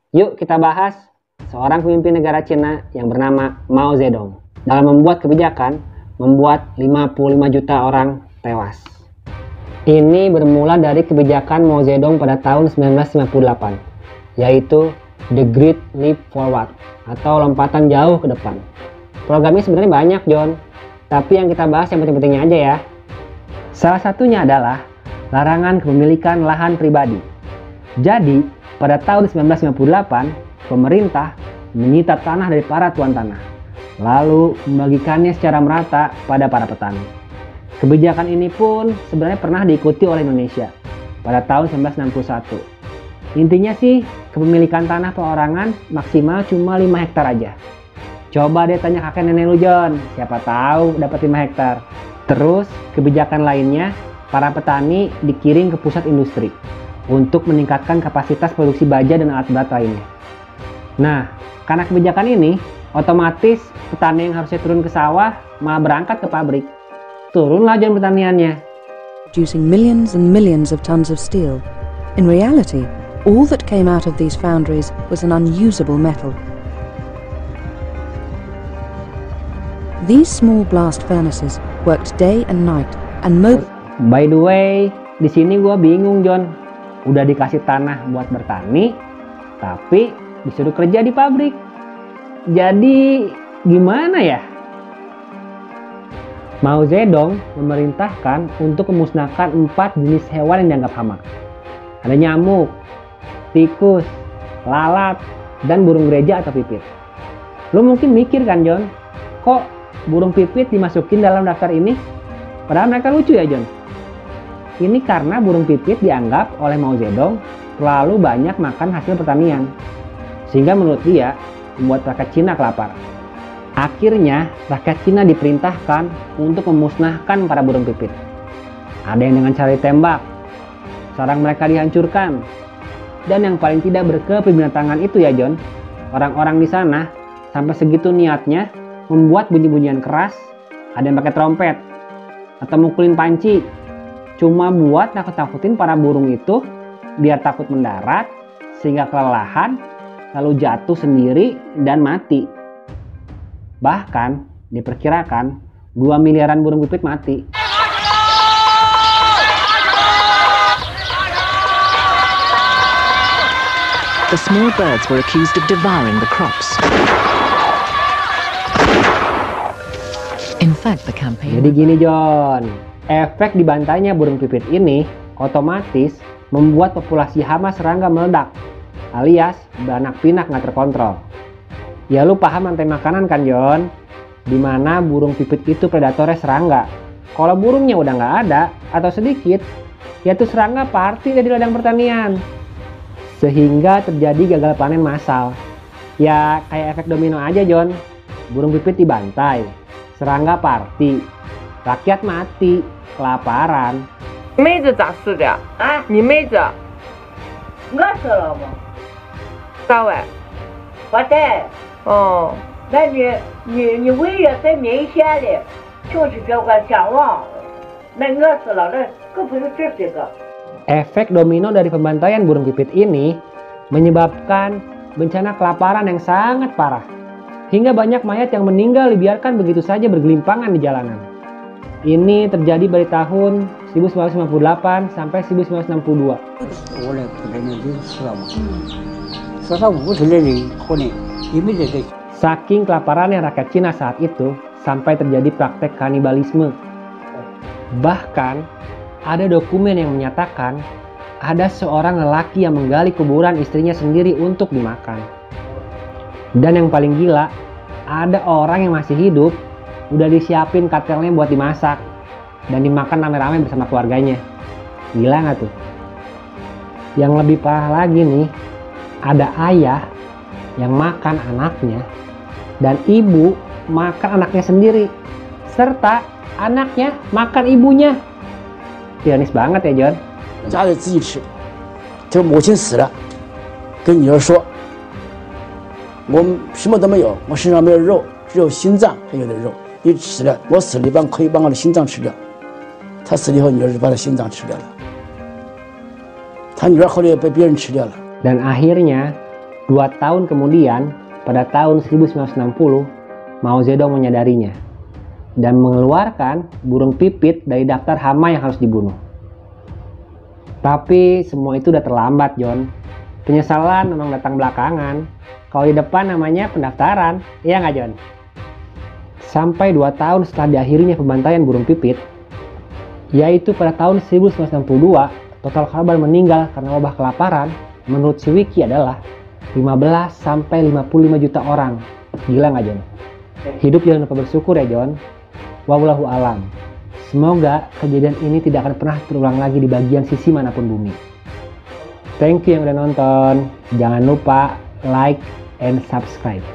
Yuk kita bahas seorang pemimpin negara Cina yang bernama Mao Zedong. Dalam membuat kebijakan, membuat 55 juta orang tewas. Ini bermula dari kebijakan Mao Zedong pada tahun 1958, yaitu The Great Leap Forward atau lompatan jauh ke depan. Programnya sebenarnya banyak, John, tapi yang kita bahas yang penting-pentingnya aja ya. Salah satunya adalah larangan kepemilikan lahan pribadi. Jadi, pada tahun 1998, pemerintah menyita tanah dari para tuan tanah, lalu membagikannya secara merata pada para petani. Kebijakan ini pun sebenarnya pernah diikuti oleh Indonesia pada tahun 1961. Intinya sih, kepemilikan tanah perorangan maksimal cuma 5 hektar aja. Coba deh tanya kakek nenek lu, John, siapa tahu dapat 5 hektar. Terus, kebijakan lainnya, para petani dikirim ke pusat industri untuk meningkatkan kapasitas produksi baja dan alat berat lainnya. Nah, karena kebijakan ini, otomatis petani yang harusnya turun ke sawah malah berangkat ke pabrik. Turunlah John pertaniannya. Producing millions and millions of tons of steel. In reality, all that came out of these foundries was an unusable metal. These small blast furnaces worked day and night and By the way, di sini gua bingung, John. Udah dikasih tanah buat bertani, tapi disuruh kerja di pabrik. Jadi gimana ya? Mao Zedong memerintahkan untuk memusnahkan 4 jenis hewan yang dianggap hama. Ada nyamuk, tikus, lalat, dan burung gereja atau pipit. Lo mungkin mikir kan, John, kok burung pipit dimasukin dalam daftar ini? Padahal mereka lucu ya, John. Ini karena burung pipit dianggap oleh Mao Zedong terlalu banyak makan hasil pertanian, sehingga menurut dia membuat rakyat Cina kelaparan. Akhirnya rakyat Cina diperintahkan untuk memusnahkan para burung pipit. Ada yang dengan cara ditembak, sarang mereka dihancurkan, dan yang paling tidak berkepemimpinan itu ya, John, orang-orang di sana sampai segitu niatnya membuat bunyi-bunyian keras, ada yang pakai trompet atau mukulin panci, cuma buat nakut-nakutin para burung itu biar takut mendarat sehingga kelelahan lalu jatuh sendiri dan mati. Bahkan diperkirakan 2 miliaran burung pipit mati. The small birds were accused of devouring the crops. In fact, the campaign... Jadi gini, John, efek dibantainya burung pipit ini otomatis membuat populasi hama serangga meledak, alias beranak pinak nggak terkontrol. Ya lu paham rantai makanan kan, John? Dimana burung pipit itu predatornya serangga. Kalau burungnya udah nggak ada atau sedikit, ya tuh serangga party dari ladang pertanian. Sehingga terjadi gagal panen massal. Ya kayak efek domino aja, John. Burung pipit dibantai, serangga party, rakyat mati, kelaparan. 妹子咋死的啊？你妹子我死了吗？咋喂？不对，哦，那你为了在明显的，就是这个想忘，那我死了，那可不是这个。 Efek domino dari pembantaian burung pipit ini menyebabkan bencana kelaparan yang sangat parah. Hingga banyak mayat yang meninggal dibiarkan begitu saja bergelimpangan di jalanan. Ini terjadi dari tahun 1958 sampai 1962. Saking kelaparannya rakyat Cina saat itu, sampai terjadi praktek kanibalisme. Bahkan, ada dokumen yang menyatakan ada seorang lelaki yang menggali kuburan istrinya sendiri untuk dimakan. Dan yang paling gila, ada orang yang masih hidup udah disiapin katelnya buat dimasak dan dimakan rame-rame bersama keluarganya. Gila nggak tuh? Yang lebih parah lagi nih, ada ayah yang makan anaknya dan ibu makan anaknya sendiri, serta anaknya makan ibunya. Ironis banget ya, John. 家里自己吃，就是母亲死了，跟女儿说，我什么都没有，我身上没有肉，只有心脏还有点肉。你死了，我死了，可以把我的心脏吃掉。他死了以后，女儿就把他心脏吃掉了。他女儿后来也被别人吃掉了。 Dan akhirnya 2 tahun kemudian, pada tahun 1960, Mao Zedong menyadarinya dan mengeluarkan burung pipit dari daftar hama yang harus dibunuh. Tapi semua itu udah terlambat, John. Penyesalan memang datang belakangan. Kalau di depan namanya pendaftaran, iya nggak, John? Sampai 2 tahun setelah diakhirinya pembantaian burung pipit, yaitu pada tahun 1962, total korban meninggal karena wabah kelaparan menurut si Wiki adalah 15-55 juta orang. Gila nggak, John? Hidup jangan lupa bersyukur ya, John. Wallahu alam. Semoga kejadian ini tidak akan pernah terulang lagi di bagian sisi manapun bumi. Thank you yang udah nonton. Jangan lupa like and subscribe.